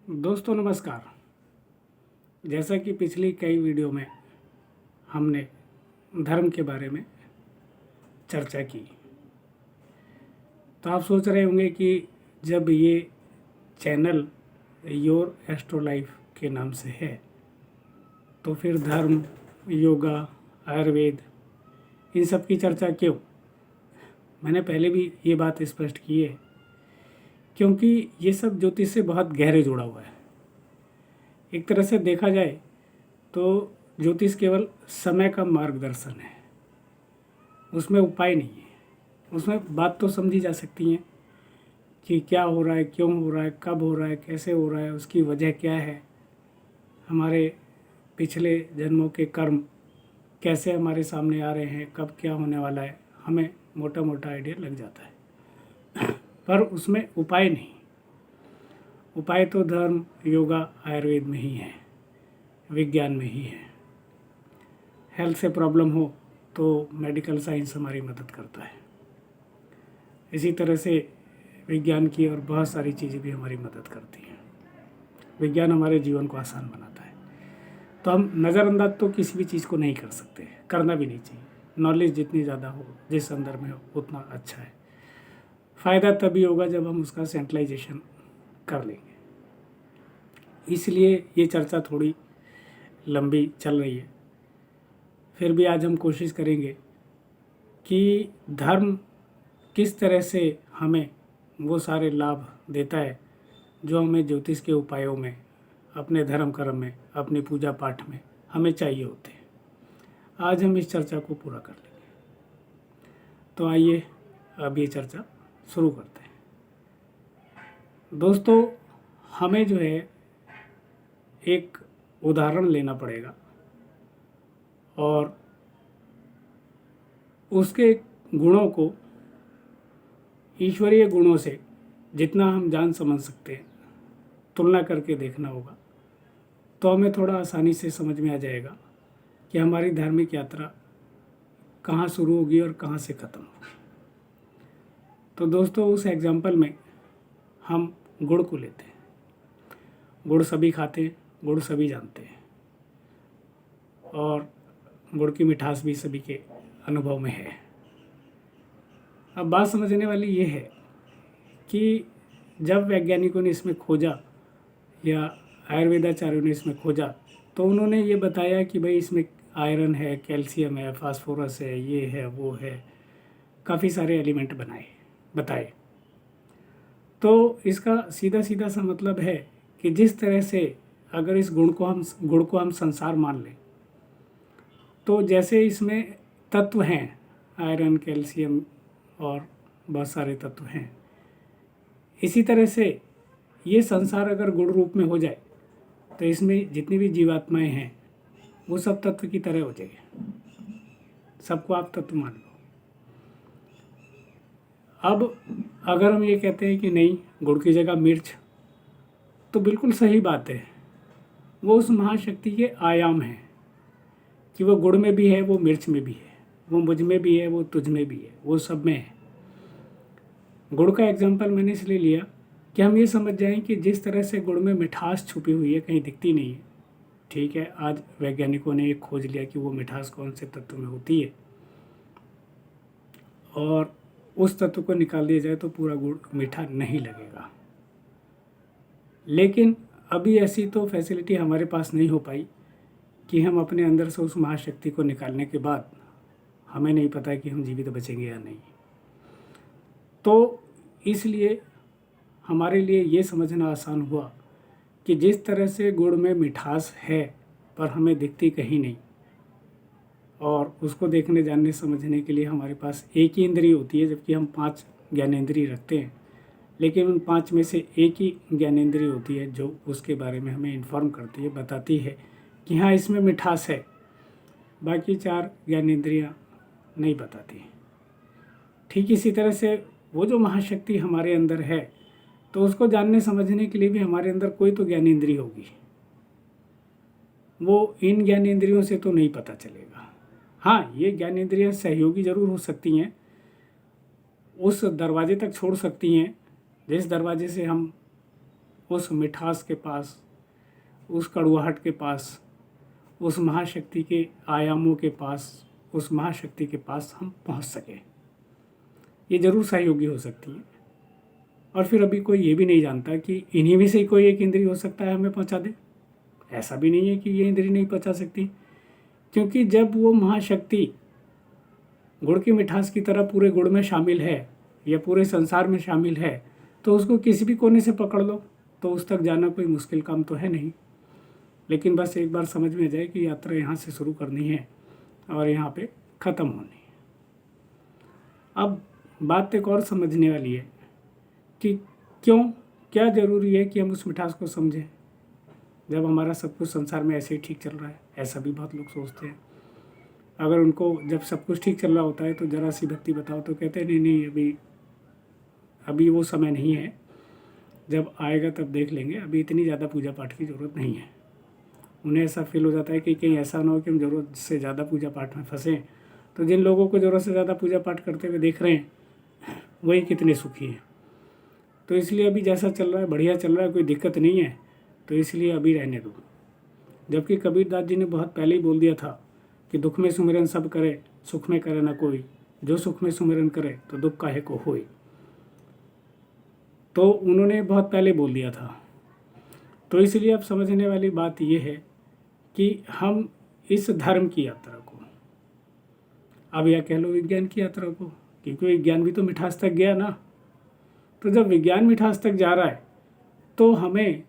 दोस्तों नमस्कार। जैसा कि पिछली कई वीडियो में हमने धर्म के बारे में चर्चा की, तो आप सोच रहे होंगे कि जब ये चैनल योर एस्ट्रो लाइफ के नाम से है तो फिर धर्म, योगा, आयुर्वेद इन सब की चर्चा क्यों। मैंने पहले भी ये बात स्पष्ट की है, क्योंकि ये सब ज्योतिष से बहुत गहरे जुड़ा हुआ है। एक तरह से देखा जाए तो ज्योतिष केवल समय का मार्गदर्शन है, उसमें उपाय नहीं है। उसमें बात तो समझी जा सकती है कि क्या हो रहा है, क्यों हो रहा है, कब हो रहा है, कैसे हो रहा है, उसकी वजह क्या है, हमारे पिछले जन्मों के कर्म कैसे हमारे सामने आ रहे हैं, कब क्या होने वाला है, हमें मोटा मोटा आइडिया लग जाता है। पर उसमें उपाय नहीं। उपाय तो धर्म, योगा, आयुर्वेद में ही है, विज्ञान में ही है। हेल्थ से प्रॉब्लम हो तो मेडिकल साइंस हमारी मदद करता है। इसी तरह से विज्ञान की और बहुत सारी चीज़ें भी हमारी मदद करती हैं। विज्ञान हमारे जीवन को आसान बनाता है। तो हम नज़रअंदाज तो किसी भी चीज़ को नहीं कर सकते, करना भी नहीं चाहिए। नॉलेज जितनी ज़्यादा हो, जिस संदर्भ में हो, उतना अच्छा है। फ़ायदा तभी होगा जब हम उसका सेंट्रलाइजेशन कर लेंगे। इसलिए ये चर्चा थोड़ी लंबी चल रही है। फिर भी आज हम कोशिश करेंगे कि धर्म किस तरह से हमें वो सारे लाभ देता है जो हमें ज्योतिष के उपायों में, अपने धर्म कर्म में, अपनी पूजा पाठ में हमें चाहिए होते हैं। आज हम इस चर्चा को पूरा कर लेंगे। तो आइए अब ये चर्चा शुरू करते हैं। दोस्तों, हमें जो है एक उदाहरण लेना पड़ेगा और उसके गुणों को ईश्वरीय गुणों से जितना हम जान समझ सकते हैं तुलना करके देखना होगा। तो हमें थोड़ा आसानी से समझ में आ जाएगा कि हमारी धार्मिक यात्रा कहाँ शुरू होगी और कहाँ से ख़त्म होगी। तो दोस्तों, उस एग्जाम्पल में हम गुड़ को लेते हैं। गुड़ सभी खाते हैं, गुड़ सभी जानते हैं और गुड़ की मिठास भी सभी के अनुभव में है। अब बात समझने वाली ये है कि जब वैज्ञानिकों ने इसमें खोजा या आयुर्वेदाचार्यों ने इसमें खोजा तो उन्होंने ये बताया कि भाई इसमें आयरन है, कैल्शियम है, फास्फोरस है, ये है, वो है, काफ़ी सारे एलिमेंट बताए। तो इसका सीधा सीधा सा मतलब है कि जिस तरह से अगर इस गुड़ को हम संसार मान लें तो जैसे इसमें तत्व हैं, आयरन, कैल्शियम और बहुत सारे तत्व हैं, इसी तरह से ये संसार अगर गुड़ रूप में हो जाए तो इसमें जितनी भी जीवात्माएं हैं वो सब तत्व की तरह हो जाएंगे। सबको आप तत्व मान लो। अब अगर हम ये कहते हैं कि नहीं, गुड़ की जगह मिर्च, तो बिल्कुल सही बात है। वो उस महाशक्ति के आयाम हैं कि वो गुड़ में भी है, वो मिर्च में भी है, वो मुझ में भी है, वो तुझ में भी है, वो सब में है। गुड़ का एग्जाम्पल मैंने इसलिए लिया कि हम ये समझ जाएं कि जिस तरह से गुड़ में मिठास छुपी हुई है, कहीं दिखती नहीं है। ठीक है, आज वैज्ञानिकों ने एक खोज लिया कि वो मिठास कौन से तत्व में होती है और उस तत्व को निकाल दिया जाए तो पूरा गुड़ मीठा नहीं लगेगा। लेकिन अभी ऐसी तो फैसिलिटी हमारे पास नहीं हो पाई कि हम अपने अंदर से उस महाशक्ति को निकालने के बाद हमें नहीं पता कि हम जीवित बचेंगे या नहीं। तो इसलिए हमारे लिए ये समझना आसान हुआ कि जिस तरह से गुड़ में मिठास है पर हमें दिखती कहीं नहीं, और उसको देखने, जानने, समझने के लिए हमारे पास एक ही इंद्रिय होती है, जबकि हम 5 ज्ञानेंद्रिय रखते हैं, लेकिन उन 5 में से एक ही ज्ञानेंद्रिय होती है जो उसके बारे में हमें इन्फॉर्म करती है, बताती है कि हाँ इसमें मिठास है। बाकी 4 ज्ञानेंद्रियाँ नहीं बताती। ठीक इसी तरह से वो जो महाशक्ति हमारे अंदर है, तो उसको जानने समझने के लिए भी हमारे अंदर कोई तो ज्ञानेंद्रिय होगी। वो इन ज्ञानेंद्रियों से तो नहीं पता चलेगा। हाँ, ये ज्ञानेंद्रियाँ सहयोगी जरूर हो सकती हैं, उस दरवाजे तक छोड़ सकती हैं जिस दरवाजे से हम उस मिठास के पास, उस कड़वाहट के पास, उस महाशक्ति के आयामों के पास, उस महाशक्ति के पास हम पहुंच सकें। ये ज़रूर सहयोगी हो सकती है। और फिर अभी कोई ये भी नहीं जानता कि इन्हीं में से कोई एक इंद्रिय हो सकता है हमें पहुंचा दे। ऐसा भी नहीं है कि ये इंद्रिय नहीं पहुंचा सकती, क्योंकि जब वो महाशक्ति गुड़ की मिठास की तरह पूरे गुड़ में शामिल है या पूरे संसार में शामिल है, तो उसको किसी भी कोने से पकड़ लो तो उस तक जाना कोई मुश्किल काम तो है नहीं। लेकिन बस एक बार समझ में जाए कि यात्रा यहाँ से शुरू करनी है और यहाँ पे ख़त्म होनी है। अब बात एक और समझने वाली है कि क्या ज़रूरी है कि हम उस मिठास को समझें जब हमारा सब कुछ संसार में ऐसे ही ठीक चल रहा है। ऐसा भी बहुत लोग सोचते हैं। अगर उनको जब सब कुछ ठीक चल रहा होता है तो ज़रा सी भक्ति बताओ तो कहते हैं नहीं अभी वो समय नहीं है, जब आएगा तब देख लेंगे, अभी इतनी ज़्यादा पूजा पाठ की ज़रूरत नहीं है। उन्हें ऐसा फील हो जाता है कि कहीं ऐसा ना हो कि हम ज़रूरत से ज़्यादा पूजा पाठ में फंसें। तो जिन लोगों को ज़रूरत से ज़्यादा पूजा पाठ करते हुए देख रहे हैं वही कितने सुखी हैं। तो इसलिए अभी जैसा चल रहा है बढ़िया चल रहा है, कोई दिक्कत नहीं है, तो इसलिए अभी रहने दो। जबकि कबीरदास जी ने बहुत पहले ही बोल दिया था कि दुख में सुमिरन सब करे, सुख में करे ना कोई, जो सुख में सुमिरन करे तो दुख काहे को होई। तो उन्होंने बहुत पहले बोल दिया था। तो इसलिए अब समझने वाली बात यह है कि हम इस धर्म की यात्रा को, अब या कह लो विज्ञान की यात्रा को, क्योंकि विज्ञान भी तो मिठास तक गया ना। तो जब विज्ञान मिठास तक जा रहा है तो हमें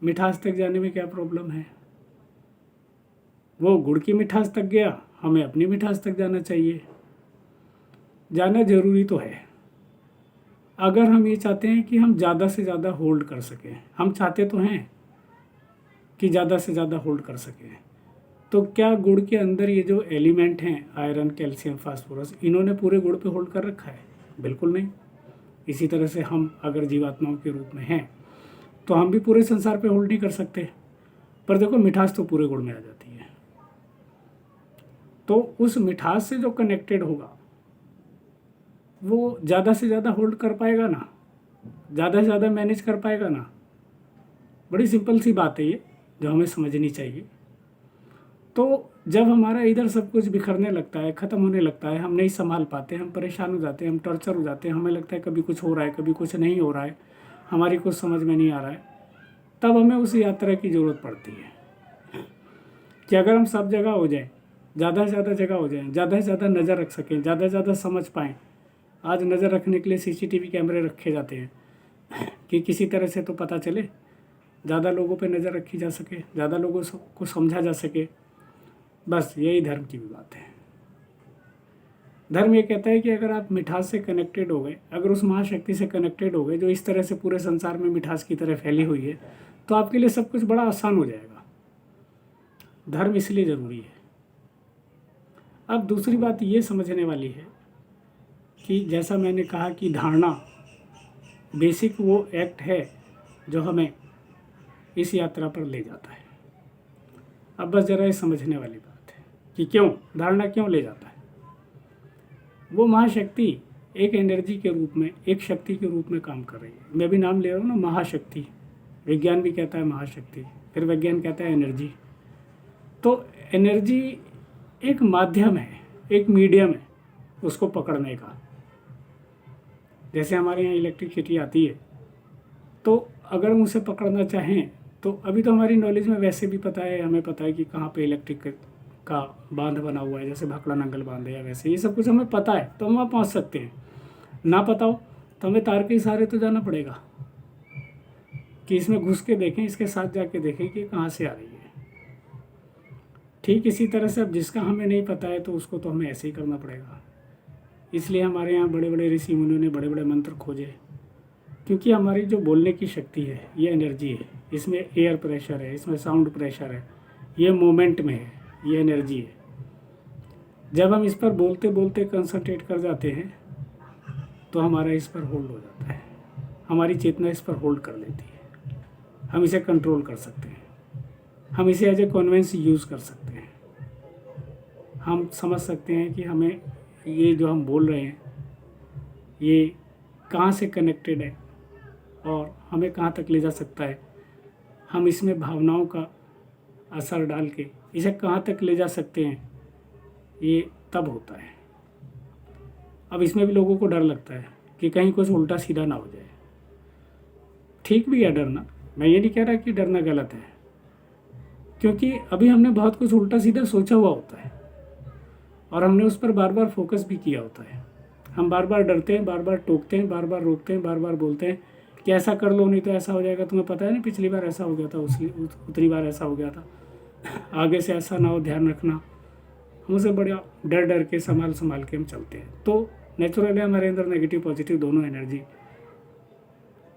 मिठास तक जाने में क्या प्रॉब्लम है। वो गुड़ की मिठास तक गया, हमें अपनी मिठास तक जाना चाहिए। जाना जरूरी तो है अगर हम ये चाहते हैं कि हम ज़्यादा से ज़्यादा होल्ड कर सकें। हम चाहते तो हैं कि ज़्यादा से ज़्यादा होल्ड कर सकें। तो क्या गुड़ के अंदर ये जो एलिमेंट हैं आयरन, कैल्शियम, फास्फोरस, इन्होंने पूरे गुड़ पे होल्ड कर रखा है? बिल्कुल नहीं। इसी तरह से हम अगर जीवात्माओं के रूप में हैं तो हम भी पूरे संसार पे होल्ड नहीं कर सकते। पर देखो मिठास तो पूरे गुड़ में आ जाती है। तो उस मिठास से जो कनेक्टेड होगा वो ज़्यादा से ज़्यादा होल्ड कर पाएगा ना, ज़्यादा से ज़्यादा मैनेज कर पाएगा ना। बड़ी सिंपल सी बात है ये, जो हमें समझनी चाहिए। तो जब हमारा इधर सब कुछ बिखरने लगता है, ख़त्म होने लगता है, हम नहीं संभाल पाते, हम परेशान हो जाते हैं, हम टॉर्चर हो जाते हैं, हमें लगता है कभी कुछ हो रहा है, कभी कुछ नहीं हो रहा है, हमारी कुछ समझ में नहीं आ रहा है, तब हमें उस यात्रा की ज़रूरत पड़ती है कि अगर हम सब जगह हो जाएं, ज़्यादा से ज़्यादा जगह हो जाएं, ज़्यादा से ज़्यादा नज़र रख सकें, ज़्यादा से ज़्यादा समझ पाएँ। आज नज़र रखने के लिए CCTV कैमरे रखे जाते हैं कि किसी तरह से तो पता चले, ज़्यादा लोगों पे नज़र रखी जा सके, ज़्यादा लोगों को समझा जा सके। बस यही धर्म की भी बात है। धर्म ये कहता है कि अगर आप मिठास से कनेक्टेड हो गए, अगर उस महाशक्ति से कनेक्टेड हो गए जो इस तरह से पूरे संसार में मिठास की तरह फैली हुई है, तो आपके लिए सब कुछ बड़ा आसान हो जाएगा। धर्म इसलिए ज़रूरी है। अब दूसरी बात ये समझने वाली है कि जैसा मैंने कहा कि धारणा बेसिक वो एक्ट है जो हमें इस यात्रा पर ले जाता है। अब बस ज़रा ये समझने वाली बात है कि क्यों धारणा क्यों ले जाता है। वो महाशक्ति एक एनर्जी के रूप में, एक शक्ति के रूप में काम कर रही है। मैं भी नाम ले रहा हूँ ना, महाशक्ति। विज्ञान भी कहता है महाशक्ति, फिर विज्ञान कहता है एनर्जी। तो एनर्जी एक माध्यम है, एक मीडियम है उसको पकड़ने का। जैसे हमारे यहाँ इलेक्ट्रिसिटी आती है, तो अगर हम उसे पकड़ना चाहें तो अभी तो हमारी नॉलेज में वैसे भी पता है, हमें पता है कि कहाँ पे इलेक्ट्रिक का बांध बना हुआ है, जैसे भाखड़ा नंगल बांध है या वैसे, ये सब कुछ हमें पता है तो हम वहाँ पहुँच सकते हैं। ना पता हो तो हमें तार के इशारे तो जाना पड़ेगा कि इसमें घुस के देखें, इसके साथ जाके देखें कि कहाँ से आ रही है। ठीक इसी तरह से अब जिसका हमें नहीं पता है तो उसको तो हमें ऐसे ही करना पड़ेगा। इसलिए हमारे यहाँ बड़े बड़े ऋषि मुनियों ने बड़े बड़े मंत्र खोजे, क्योंकि हमारी जो बोलने की शक्ति है ये एनर्जी है। इसमें एयर प्रेशर है, इसमें साउंड प्रेशर है, ये मोमेंट में है, ये एनर्जी है। जब हम इस पर बोलते बोलते कंसंट्रेट कर जाते हैं तो हमारा इस पर होल्ड हो जाता है, हमारी चेतना इस पर होल्ड कर लेती है। हम इसे कंट्रोल कर सकते हैं, हम इसे एज ए कन्वेंस यूज़ कर सकते हैं। हम समझ सकते हैं कि हमें ये जो हम बोल रहे हैं ये कहाँ से कनेक्टेड है, और हमें कहाँ तक ले जा सकता है, हम इसमें भावनाओं का असर डाल के इसे कहाँ तक ले जा सकते हैं, ये तब होता है। अब इसमें भी लोगों को डर लगता है कि कहीं कुछ उल्टा सीधा ना हो जाए। ठीक भी है डरना, मैं ये नहीं कह रहा कि डरना गलत है, क्योंकि अभी हमने बहुत कुछ उल्टा सीधा सोचा हुआ होता है और हमने उस पर बार बार फोकस भी किया होता है। हम बार बार डरते हैं, बार बार टोकते हैं, बार बार रोकते हैं, बार बार बोलते हैं कि ऐसा कर लो नहीं तो ऐसा हो जाएगा। तुम्हें पता है ना, पिछली बार ऐसा हो गया था, उतनी बार ऐसा हो गया था, आगे से ऐसा ना हो, ध्यान रखना। हमसे बड़ा डर डर के संभाल के हम चलते हैं। तो नेचुरली हमारे अंदर नेगेटिव पॉजिटिव दोनों एनर्जी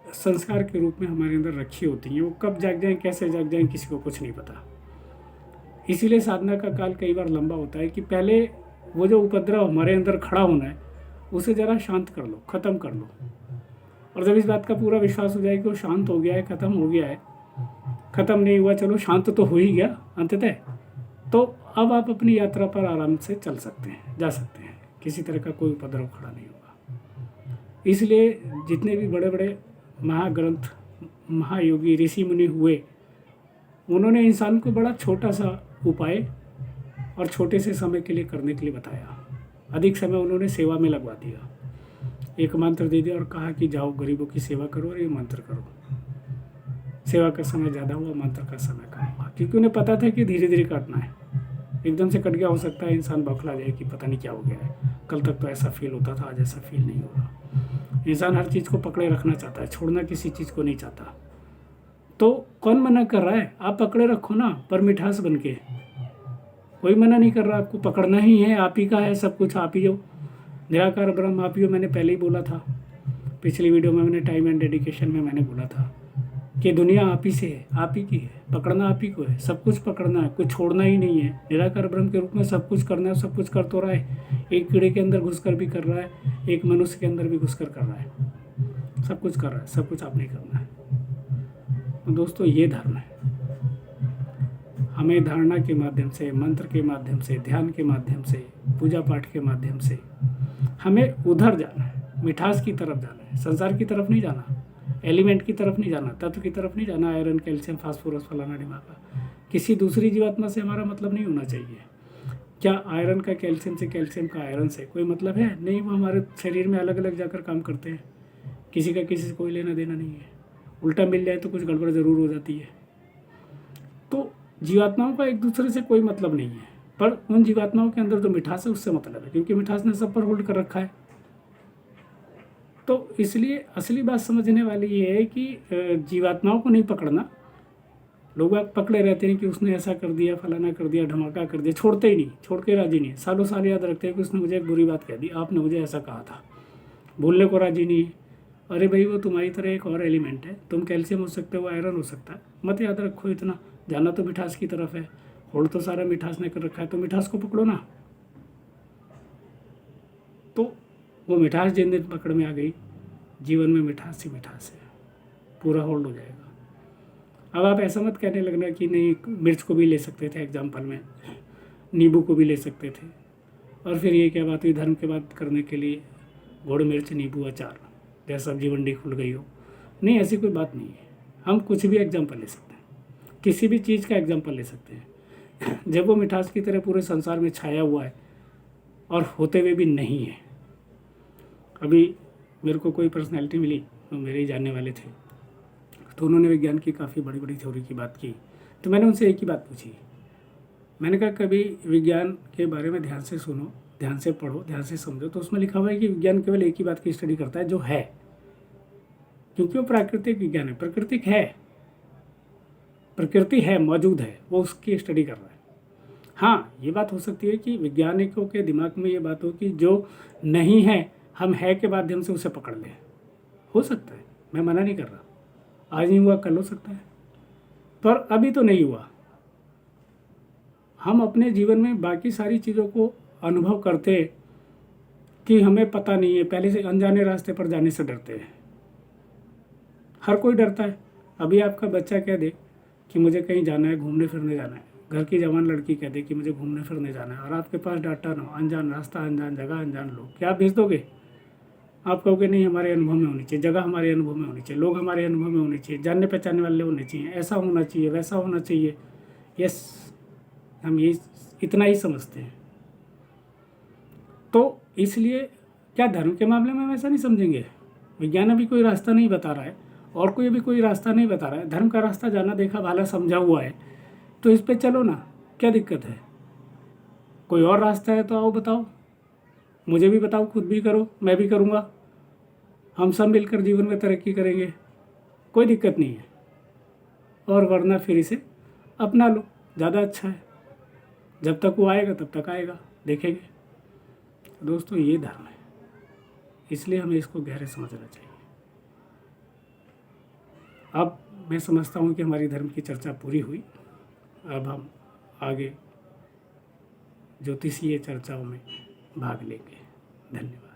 संस्कार के रूप में हमारे अंदर रखी होती हैं। वो कब जाग जाएं, कैसे जाग जाएं, किसी को कुछ नहीं पता। इसीलिए साधना का काल कई बार लंबा होता है कि पहले वो जो उपद्रव हमारे अंदर खड़ा होना है उसे ज़रा शांत कर लो, ख़त्म कर लो। और जब इस बात का पूरा विश्वास हो जाए कि वो शांत हो गया है, ख़त्म हो गया है, ख़त्म नहीं हुआ, चलो शांत तो हो ही गया अंततः, तो अब आप अपनी यात्रा पर आराम से चल सकते हैं, जा सकते हैं। किसी तरह का कोई उपद्रव खड़ा नहीं होगा। इसलिए जितने भी बड़े बड़े महाग्रंथ, महायोगी, ऋषि मुनि हुए, उन्होंने इंसान को बड़ा छोटा सा उपाय और छोटे से समय के लिए करने के लिए बताया। अधिक समय उन्होंने सेवा में लगवा दिया। एक मंत्र दे दिया और कहा कि जाओ गरीबों की सेवा करो और ये मंत्र करो। सेवा का समय ज़्यादा हुआ, मंत्र का समय कम हुआ, क्योंकि उन्हें पता था कि धीरे धीरे काटना है। एकदम से कट गया, हो सकता है इंसान बौखला जाए कि पता नहीं क्या हो गया है, कल तक तो ऐसा फील होता था, आज ऐसा फील नहीं होगा। इंसान हर चीज़ को पकड़े रखना चाहता है, छोड़ना किसी चीज़ को नहीं चाहता। तो कौन मना कर रहा है, आप पकड़े रखो ना, पर मिठास बन के। कोई मना नहीं कर रहा, आपको पकड़ना ही है, आप ही का है सब कुछ, आप ही हो, निराकार ब्रह्म आप ही हो। मैंने पहले ही बोला था, पिछली वीडियो में मैंने टाइम एंड डेडिकेशन में मैंने बोला था कि दुनिया आप ही से है, आप ही की है, पकड़ना आप ही को है, सब कुछ पकड़ना है, कुछ छोड़ना ही नहीं है। निराकार ब्रह्म के रूप में सब कुछ करना है, सब कुछ कर तो रहा है। एक कीड़े के अंदर घुसकर भी कर रहा है, एक मनुष्य के अंदर भी घुसकर कर रहा है, सब कुछ कर रहा है, सब कुछ आपने करना है। तो दोस्तों ये धर्म है। हमें धारणा के माध्यम से, मंत्र के माध्यम से, ध्यान के माध्यम से, पूजा पाठ के माध्यम से हमें उधर जाना है, मिठास की तरफ जाना है, संसार की तरफ नहीं जाना, एलिमेंट की तरफ नहीं जाना, तत्व की तरफ नहीं जाना, आयरन, कैल्शियम, फास्फोरस, फलाना ढिमाका। किसी दूसरी जीवात्मा से हमारा मतलब नहीं होना चाहिए। क्या आयरन का कैल्शियम से, कैल्शियम का आयरन से कोई मतलब है? नहीं, वो हमारे शरीर में अलग अलग जाकर काम करते हैं। किसी का किसी से कोई लेना देना नहीं है। उल्टा मिल जाए तो कुछ गड़बड़ ज़रूर हो जाती है। तो जीवात्माओं का एक दूसरे से कोई मतलब नहीं है, पर उन जीवात्माओं के अंदर जो मिठास है उससे मतलब है, क्योंकि मिठास ने सब पर होल्ड कर रखा है। तो इसलिए असली बात समझने वाली ये है कि जीवात्माओं को नहीं पकड़ना। लोग पकड़े रहते हैं कि उसने ऐसा कर दिया, फलाना कर दिया, धमाका कर दिया, छोड़ते ही नहीं, छोड़ के राजी नहीं, सालों साल याद रखते हैं कि उसने मुझे एक बुरी बात कह दी, आपने मुझे ऐसा कहा था, भूलने को राजी नहीं है। अरे भाई, वो तुम्हारी तरह एक और एलिमेंट है, तुम कैल्शियम हो सकते हो, वो आयरन हो सकता है, मत याद रखो इतना। जाना तो मिठास की तरफ है, होल्ड तो सारा मिठास ने कर रखा है, तो मिठास को पकड़ो ना। तो वो मिठास जिन दिन पकड़ में आ गई, जीवन में मिठास ही मिठास है, पूरा होल्ड हो जाएगा। अब आप ऐसा मत कहने लगना कि नहीं, मिर्च को भी ले सकते थे एग्जाम्पल में, नींबू को भी ले सकते थे, और फिर ये क्या बात हुई धर्म के बात करने के लिए गुड़, मिर्च, नींबू, अचार, जैसा सब्जी मंडी खुल गई हो। नहीं, ऐसी कोई बात नहीं है। हम कुछ भी एग्जाम्पल ले सकते हैं, किसी भी चीज़ का एग्जाम्पल ले सकते हैं। जब वो मिठास की तरह पूरे संसार में छाया हुआ है और होते हुए भी नहीं है। अभी मेरे को कोई पर्सनैलिटी मिली, तो मेरे ही जानने वाले थे, तो उन्होंने विज्ञान की काफ़ी बड़ी बड़ी थ्योरी की बात की। तो मैंने उनसे एक ही बात पूछी, मैंने कहा कभी विज्ञान के बारे में ध्यान से सुनो, ध्यान से पढ़ो, ध्यान से समझो, तो उसमें लिखा हुआ है कि विज्ञान केवल एक ही बात की स्टडी करता है, जो है, क्योंकि वो प्राकृतिक विज्ञान है, प्राकृतिक है, प्रकृति है, मौजूद है, वो उसकी स्टडी कर रहा है। हाँ, ये बात हो सकती है कि वैज्ञानिकों के दिमाग में ये बात हो कि जो नहीं है हम है के माध्यम से उसे पकड़ लें, हो सकता है, मैं मना नहीं कर रहा, आज नहीं हुआ कल हो सकता है, पर अभी तो नहीं हुआ। हम अपने जीवन में बाकी सारी चीज़ों को अनुभव करते कि हमें पता नहीं है, पहले से अनजाने रास्ते पर जाने से डरते हैं। हर कोई डरता है। अभी आपका बच्चा कह दे कि मुझे कहीं जाना है, घूमने फिरने जाना है, घर की जवान लड़की कह दे कि मुझे घूमने फिरने जाना है, और आपके पास डाटा ना हो, अनजान रास्ता, अनजान जगह, अनजान लोग, क्या आप भेज दोगे? आप कहोगे नहीं हमारे अनुभव में होनी चाहिए, जगह हमारे अनुभव में होनी चाहिए, लोग हमारे अनुभव में होने चाहिए, जानने पहचानने वाले होने चाहिए, ऐसा होना चाहिए, वैसा होना चाहिए। यस, हम ये इतना ही समझते हैं। तो इसलिए क्या धर्म के मामले में हम ऐसा नहीं समझेंगे? विज्ञान अभी कोई रास्ता नहीं बता रहा है और कोई अभी कोई रास्ता नहीं बता रहा है। धर्म का रास्ता जाना देखा भाला समझा हुआ है, तो इस पे चलो ना, क्या दिक्कत है? कोई और रास्ता है तो आओ बताओ, मुझे भी बताओ, खुद भी करो, मैं भी करूँगा, हम सब मिलकर जीवन में तरक्की करेंगे, कोई दिक्कत नहीं है। और वरना फिर इसे अपना लो, ज़्यादा अच्छा है। जब तक वो आएगा तब तक आएगा, देखेंगे। दोस्तों ये धर्म है, इसलिए हमें इसको गहरे समझना चाहिए। अब मैं समझता हूँ कि हमारी धर्म की चर्चा पूरी हुई। अब हम आगे ज्योतिषीय चर्चाओं में भाग लेंगे। धन्यवाद।